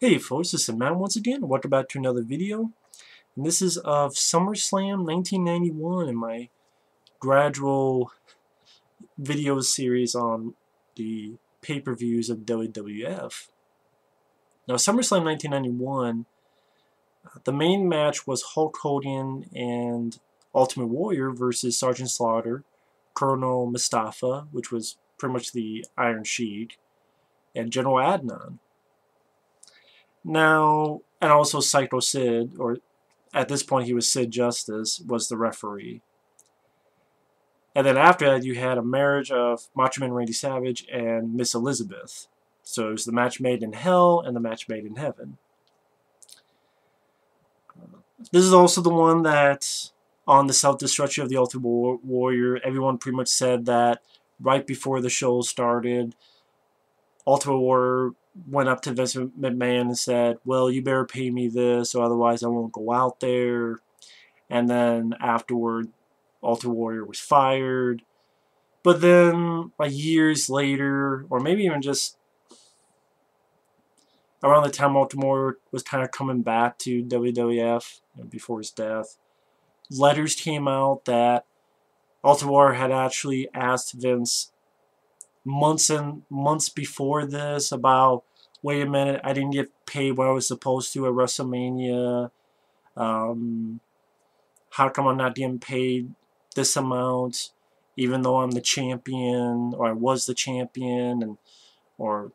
Hey folks, this is Matt once again. Welcome back to another video. And this is of SummerSlam 1991 in my gradual video series on the pay-per-views of WWF. Now SummerSlam 1991, the main match was Hulk Hogan and Ultimate Warrior versus Sergeant Slaughter, Colonel Mustafa, which was pretty much the Iron Sheik, and General Adnan. Now, and also Psycho Sid, or at this point he was Sid Justice, was the referee. And then after that you had a marriage of Macho Man Randy Savage and Miss Elizabeth. So it was the match made in hell and the match made in heaven. This is also the one that, on the self-destruction of the Ultimate Warrior, everyone pretty much said that right before the show started, Ultimate Warrior went up to Vince McMahon and said, well, you better pay me this or otherwise I won't go out there. And then afterward, Ultimate Warrior was fired. But then, like years later, or maybe even just around the time Ultimate Warrior was kind of coming back to WWF, before his death, letters came out that Ultimate Warrior had actually asked Vince months and months before this about, wait a minute, I didn't get paid what I was supposed to at WrestleMania. How come I'm not getting paid this amount, even though I'm the champion, or I was the champion, and or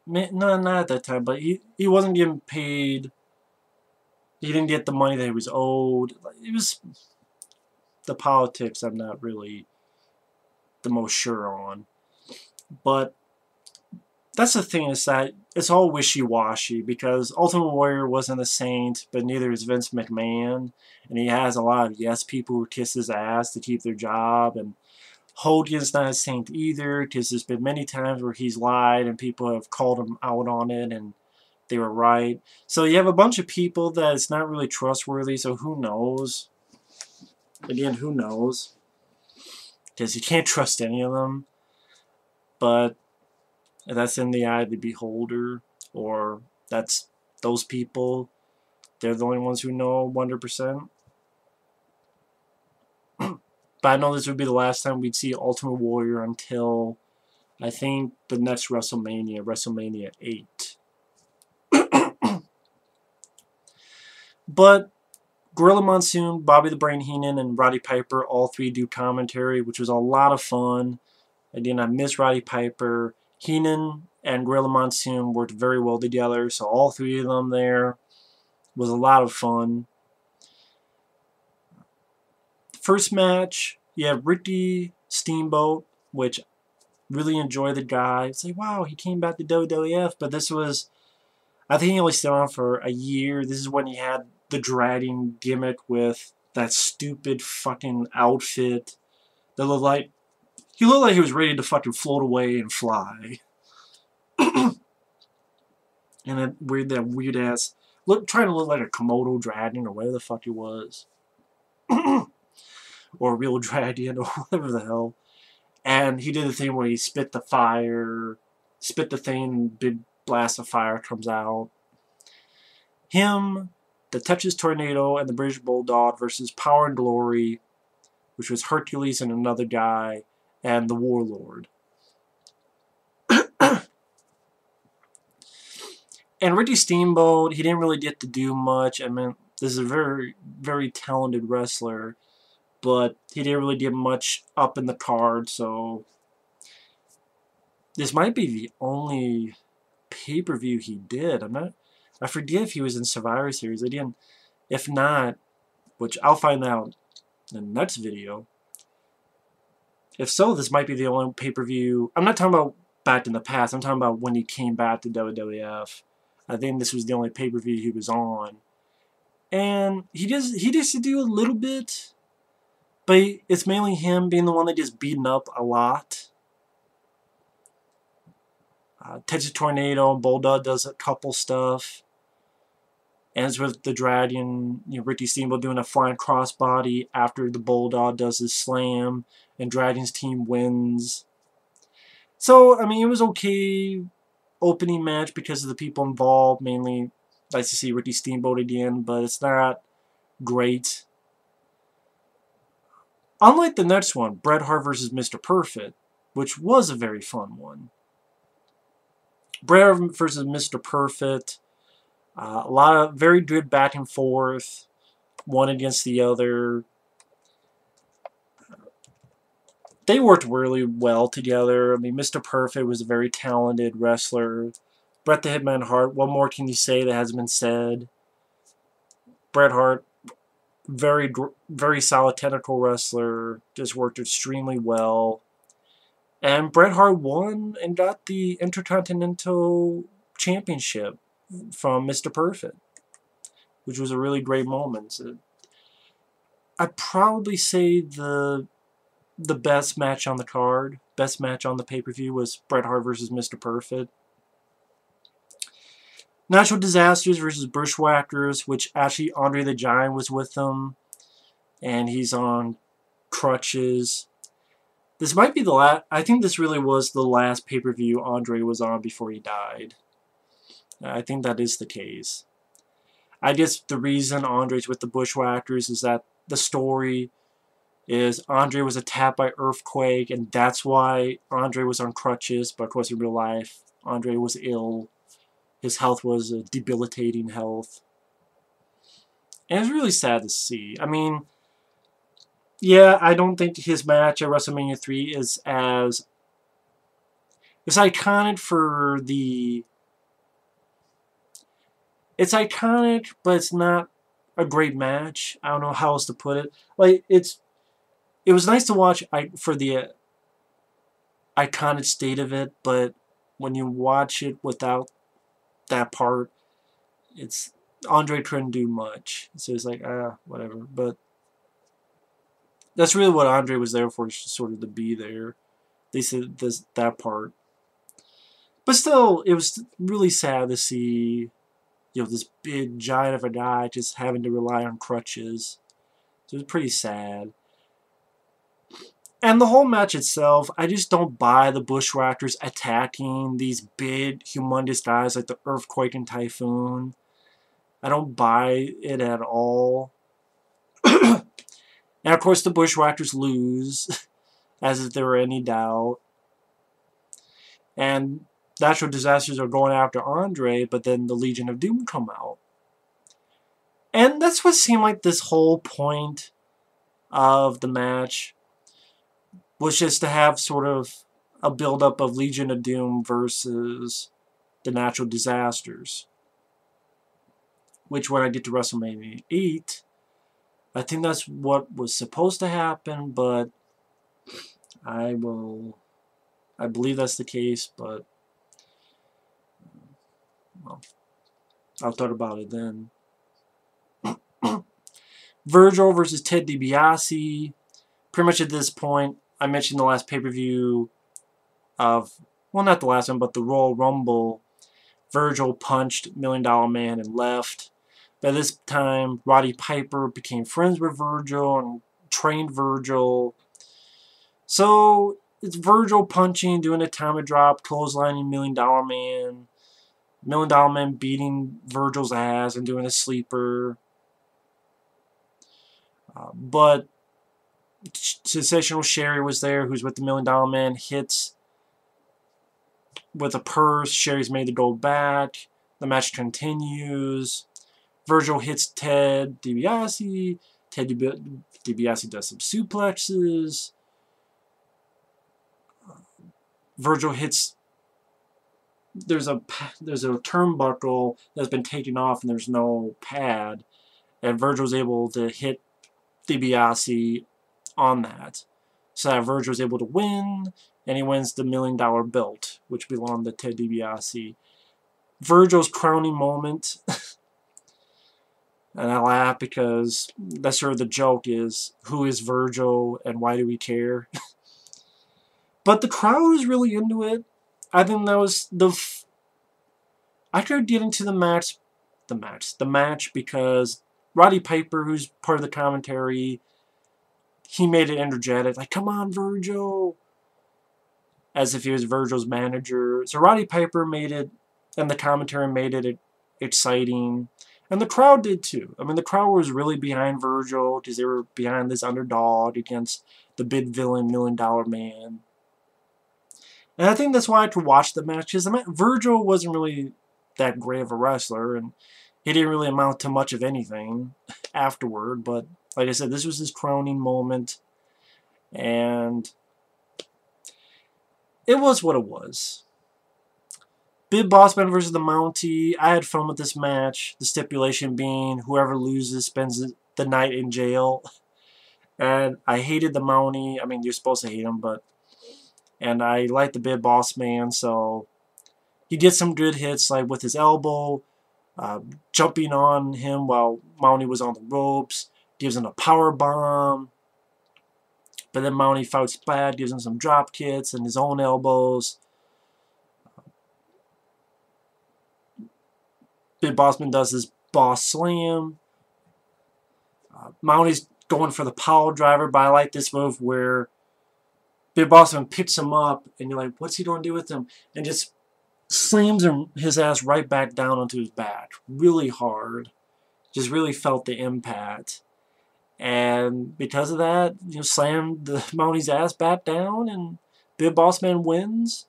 no, not at that time, but he wasn't getting paid. He didn't get the money that he was owed. It was the politics I'm not really the most sure on. But that's the thing, is that it's all wishy-washy, because Ultimate Warrior wasn't a saint, but neither is Vince McMahon, and he has a lot of yes people who kiss his ass to keep their job, and Hogan's not a saint either, because there's been many times where he's lied and people have called him out on it and they were right. So you have a bunch of people that it's not really trustworthy, so who knows? Again, who knows? Because you can't trust any of them. But that's in the eye of the beholder, or that's those people. They're the only ones who know 100%. But I know this would be the last time we'd see Ultimate Warrior until, I think, the next WrestleMania, WrestleMania 8. But Gorilla Monsoon, Bobby the Brain Heenan, and Roddy Piper all three do commentary, which was a lot of fun. Again, I miss Roddy Piper. Heenan and Gorilla Monsoon worked very well together, so all three of them there was a lot of fun. First match, you have Ricky Steamboat, which really enjoyed the guy. It's like, wow, he came back to WWF, but this was, I think he only stayed on for a year. This is when he had the dragging gimmick with that stupid fucking outfit that looked like, he looked like he was ready to fucking float away and fly. And that weird ass, trying to look like a Komodo dragon or whatever the fuck it was. Or a real dragon or whatever the hell. And he did the thing where he spit the thing, big blast of fire comes out. Him, the Texas Tornado, and the British Bulldog versus Power and Glory, which was Hercules and another guy, and the Warlord. And Ricky Steamboat, he didn't really get to do much. I mean, this is a very, very talented wrestler, but he didn't really get much up in the card, so this might be the only pay-per-view he did. I forget if he was in Survivor Series. Again, if not, which I'll find out in the next video. If so, this might be the only pay-per-view. I'm not talking about back in the past. I'm talking about when he came back to WWF. I think this was the only pay-per-view he was on. And he just to do a little bit, but it's mainly him being the one that gets beaten up a lot. Texas Tornado, Bulldog does a couple stuff. Ends with the Dragon, Ricky Steamboat doing a flying crossbody after the Bulldog does his slam, and Dragon's team wins. So, I mean, it was okay. opening match because of the people involved. Mainly, nice to see Ricky Steamboat again, but it's not great. Unlike the next one, Bret Hart versus Mr. Perfect, which was a very fun one. Bret Hart versus Mr. Perfect, a lot of very good back and forth, one against the other. They worked really well together. I mean, Mr. Perfect was a very talented wrestler. Bret the Hitman Hart, what more can you say that hasn't been said? Bret Hart, very solid technical wrestler, just worked extremely well. And Bret Hart won and got the Intercontinental Championship from Mr. Perfect, which was a really great moment. I'd probably say the best match on the card, best match on the pay-per-view was Bret Hart versus Mr. Perfect. Natural Disasters versus Bushwhackers, which actually Andre the Giant was with them, and he's on crutches. This might be the last. I think this really was the last pay-per-view Andre was on before he died. I think that is the case. I guess the reason Andre's with the Bushwhackers is that the story is Andre was attacked by earthquake, and that's why Andre was on crutches. But of course, in real life, Andre was ill. His health was a debilitating health. And it's really sad to see. I mean, yeah, I don't think his match at WrestleMania 3 is as... It's iconic for the... It's iconic, but it's not a great match. I don't know how else to put it. Like, it was nice to watch for the iconic state of it, but when you watch it without that part, it's Andre couldn't do much. So it's like, whatever. But that's really what Andre was there for, sort of to be there. They said that part. But still, it was really sad to see, this big giant of a guy just having to rely on crutches. So it was pretty sad. And the whole match itself, I just don't buy the Bushwhackers attacking these big, humongous guys like the Earthquake and Typhoon. I don't buy it at all. And of course the Bushwhackers lose, as if there were any doubt. And Natural Disasters are going after Andre, but then the Legion of Doom come out. And that's what seemed like this whole point of the match, was just to have sort of a build-up of Legion of Doom versus the Natural Disasters. Which, when I get to WrestleMania 8, I think that's what was supposed to happen, but I believe that's the case, but well, I'll talk about it then. Virgil versus Ted Dibiase. Pretty much at this point, I mentioned the last pay-per-view of, well, not the last one, but the Royal Rumble. Virgil punched $1 Million Man and left. By this time, Roddy Piper became friends with Virgil and trained Virgil. So it's Virgil punching, doing a time drop, clotheslining $1 Million Man. $1 Million Man beating Virgil's ass and doing a sleeper. But Sensational Sherry was there, who's with the $1 Million Man, hits with a purse. Sherry's made to go back. The match continues. Virgil hits Ted Dibiase. Ted Dibiase does some suplexes. Virgil hits... There's a turnbuckle that's been taken off and there's no pad. And Virgil's able to hit Dibiase on that. So that Virgil's able to win, and he wins the $1 Million belt, which belonged to Ted Dibiase. Virgil's crowning moment... And I laugh because that's sort of the joke is, who is Virgil and why do we care? But the crowd was really into it. I think that was I could get into the match because Roddy Piper, who's part of the commentary, he made it energetic. Like, come on, Virgil. as if he was Virgil's manager. So Roddy Piper made it, and the commentary made it exciting. And the crowd did too. I mean, the crowd was really behind Virgil because they were behind this underdog against the big villain, $1 Million Man. And I think that's why I could watch the match, because Virgil wasn't really that great of a wrestler, and he didn't really amount to much of anything afterward. But like I said, this was his crowning moment, and it was what it was. Big Boss Man versus the Mountie. I had fun with this match. The stipulation being whoever loses spends the night in jail. And I hated the Mountie. I mean, you're supposed to hate him, but... And I liked the Big Boss Man, so... He gets some good hits, like with his elbow, jumping on him while Mountie was on the ropes, gives him a power bomb. But then Mountie fights back, gives him some drop kicks and his own elbows. Big Boss Man does his boss slam. Mountie's going for the power driver, but I like this move where Big Boss Man picks him up, and you're like, what's he going to do with him? And just slams his ass right back down onto his back. Really hard. Just really felt the impact. And because of that, slammed the Mountie's ass back down, and Big Boss Man wins.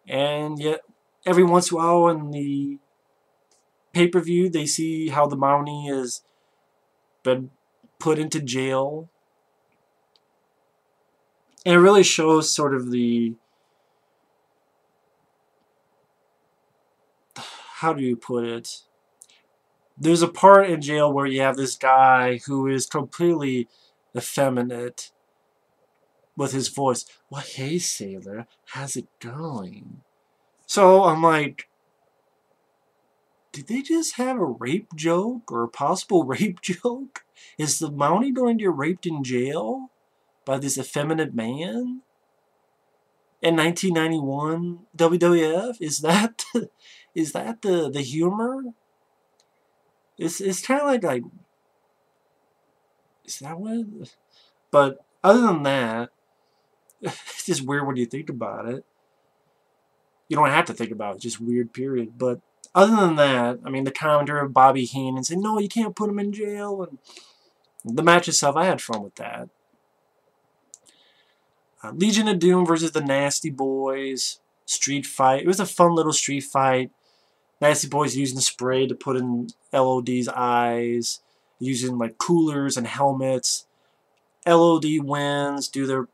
And yet, every once in a while in the pay-per-view, they see how the Mountie has been put into jail. And it really shows sort of the... How do you put it? There's a part in jail where you have this guy who is completely effeminate with his voice. Well, hey, sailor, how's it going? So I'm like, did they just have a rape joke or a possible rape joke? Is the Mountie going to get raped in jail by this effeminate man? In 1991 WWF? Is that the humor? It's kind of like is that what? But other than that, it's just weird when you think about it. You don't have to think about it, it's just weird, period. But other than that, I mean, the commentary of Bobby Heenan saying, no, you can't put him in jail. And the match itself, I had fun with that. Legion of Doom versus the Nasty Boys. Street fight. It was a fun little street fight. Nasty Boys using spray to put in LOD's eyes. Using like coolers and helmets. LOD wins. Do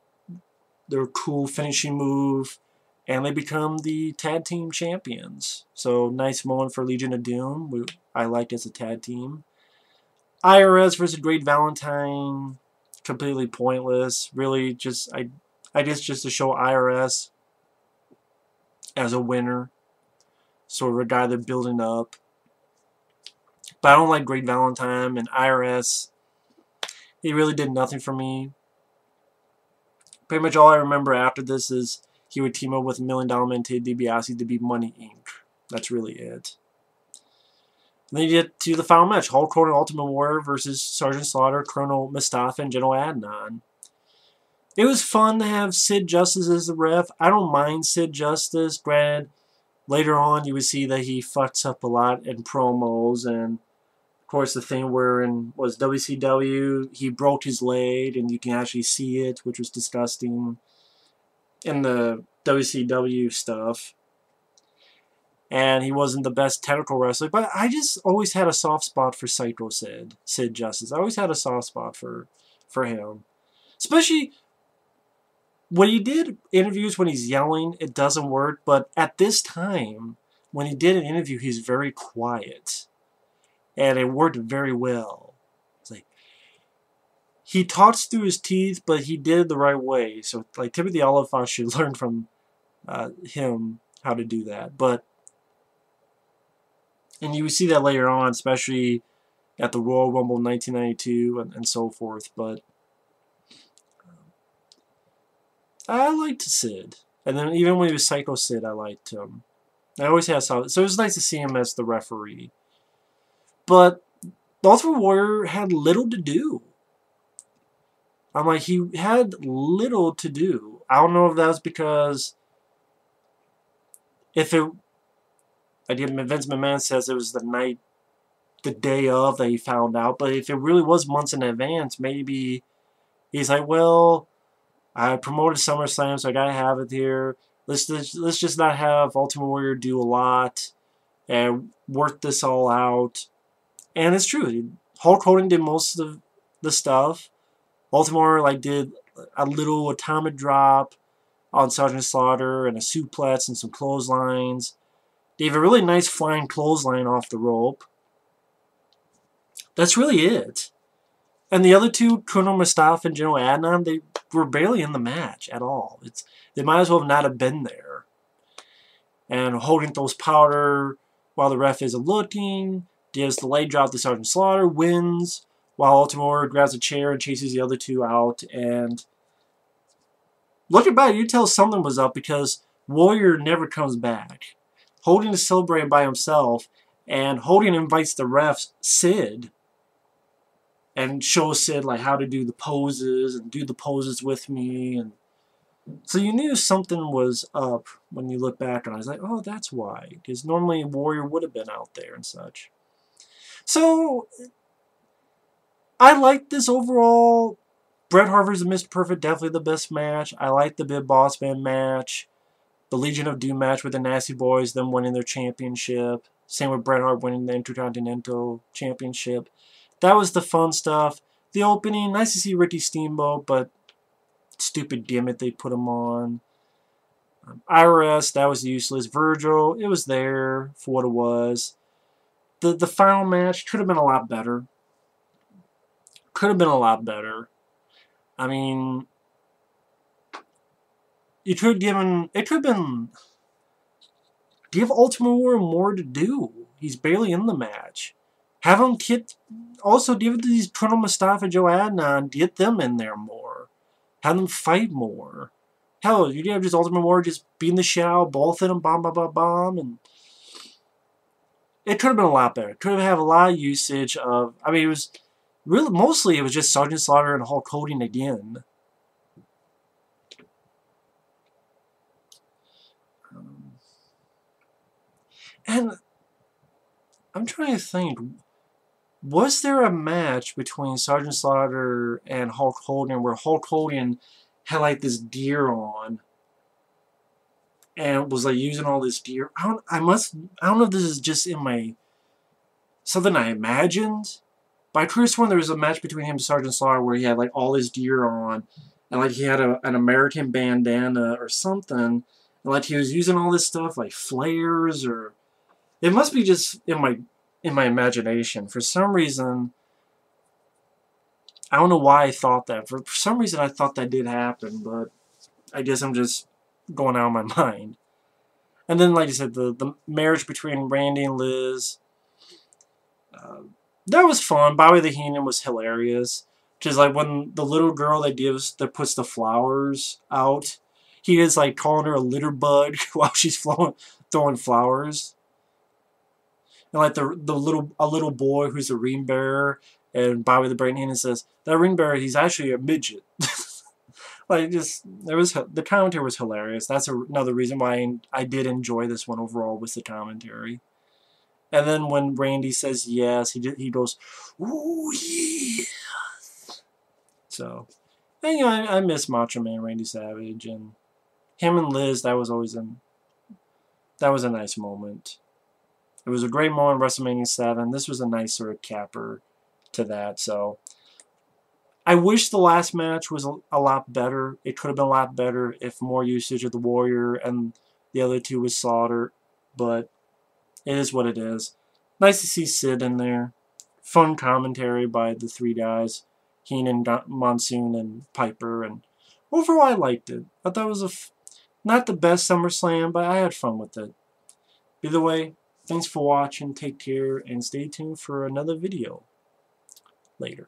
their cool finishing move. And they become the tag team champions. So, nice moment for Legion of Doom. I liked as a tag team. IRS versus Great Valentine. Completely pointless. Really, I guess just to show IRS as a winner. Sort of a guy they're building up. But I don't like Great Valentine and IRS. He really did nothing for me. Pretty much all I remember after this is he would team up with $1 Million Man Ted Dibiase to beat Money Inc. That's really it. And then you get to the final match. Hulk Hogan Ultimate Warrior versus Sergeant Slaughter, Colonel Mustafa, and General Adnan. It was fun to have Sid Justice as the ref. I don't mind Sid Justice. Granted, later on you would see that he fucks up a lot in promos. And, of course, the thing where in WCW, he broke his leg, and you can actually see it, which was disgusting. In the WCW stuff. And he wasn't the best technical wrestler, but I just always had a soft spot for Psycho Sid Justice. I always had a soft spot for him. Especially when he did interviews when he's yelling, it doesn't work, but at this time, when he did an interview, he's very quiet. And it worked very well. It's like, he talks through his teeth, but he did it the right way. So, like, Timothy Oliphant should learn from him how to do that. But, and you see that later on, especially at the Royal Rumble 1992 and so forth. But I liked Sid. And then even when he was Psycho Sid, I liked him. I always had solid. So it was nice to see him as the referee. But the Ultimate Warrior had little to do. I'm like, he had little to do. I don't know if that was because if it, Vince McMahon says it was the day of that he found out, but if it really was months in advance, maybe he's like, well, I promoted SummerSlam, so I gotta have it here. Let's just not have Ultimate Warrior do a lot and work this all out. And it's true. Hulk Hogan did most of the stuff. Ultimate Warrior did a little atomic drop on Sergeant Slaughter and a suplex and some clotheslines. They have a really nice flying clothesline off the rope. That's really it. And the other two, Colonel Mustafa and General Adnan, they were barely in the match at all. They might as well not have been there. And Hogan throws powder while the ref isn't looking. Gives the leg drop to Sergeant Slaughter, wins, while Ultimate Warrior grabs a chair and chases the other two out. And looking back, you tell something was up because Warrior never comes back. Hogan is celebrating by himself, and Hogan invites the ref, Sid, and shows Sid how to do the poses and do the poses with me. And so you knew something was up when you look back, and I was like, oh, that's why. Because normally Warrior would have been out there and such. So, I like this overall. Bret Hart vs. Mr. Perfect, definitely the best match. I like the Big Boss Man match. The Legion of Doom match with the Nasty Boys, them winning their championship. Same with Bret Hart winning the Intercontinental Championship. That was the fun stuff. The opening, nice to see Ricky Steamboat, but stupid gimmick they put him on. IRS, that was useless. Virgil, it was there for what it was. The final match could have been a lot better. Could have been a lot better. I mean, it could have been, give Ultimate Warrior more to do. He's barely in the match. Have him also give it to these Colonel Mustafa and Joe Adnan, get them in there more. Have them fight more. Hell, you could have just Ultimate Warrior just beating the shit out, both of them, bomb, and it could have been a lot better. It could have had a lot of usage of, I mean, it was really, mostly it was just Sergeant Slaughter and Hulk Hogan again. And I'm trying to think, was there a match between Sergeant Slaughter and Hulk Hogan where Hulk Hogan had this deer on and was using all this gear? I don't know if this is just in something I imagined, but I could have sworn there was a match between him and Sergeant Slaughter where he had all his gear on, and he had an American bandana or something, and he was using all this stuff flares, or it must be just in my imagination. For some reason, I don't know why I thought that. For some reason, I thought that did happen, but I guess I'm just going out of my mind. And then, like I said, the marriage between Randy and Liz, that was fun. Bobby Heenan was hilarious. Just when the little girl that puts the flowers out, he is calling her a litter bug while she's throwing flowers. And a little boy who's a ring bearer, and Bobby the Brain Heenan says that ring bearer, he's actually a midget. The commentary was hilarious. That's another reason why I did enjoy this one overall, was the commentary. And then when Randy says yes, he goes, ooh, yes. So, and, I miss Macho Man Randy Savage, and him and Liz. That was a nice moment. It was a great moment in WrestleMania 7. This was a nice sort of capper to that. So, I wish the last match was a lot better. It could have been a lot better if more usage of the Warrior and the other two was Slaughter. But it is what it is. Nice to see Sid in there. Fun commentary by the three guys. Heenan, Monsoon, and Piper. And overall, I liked it. I thought it was not the best SummerSlam, but I had fun with it. Either way, thanks for watching. Take care, and stay tuned for another video later.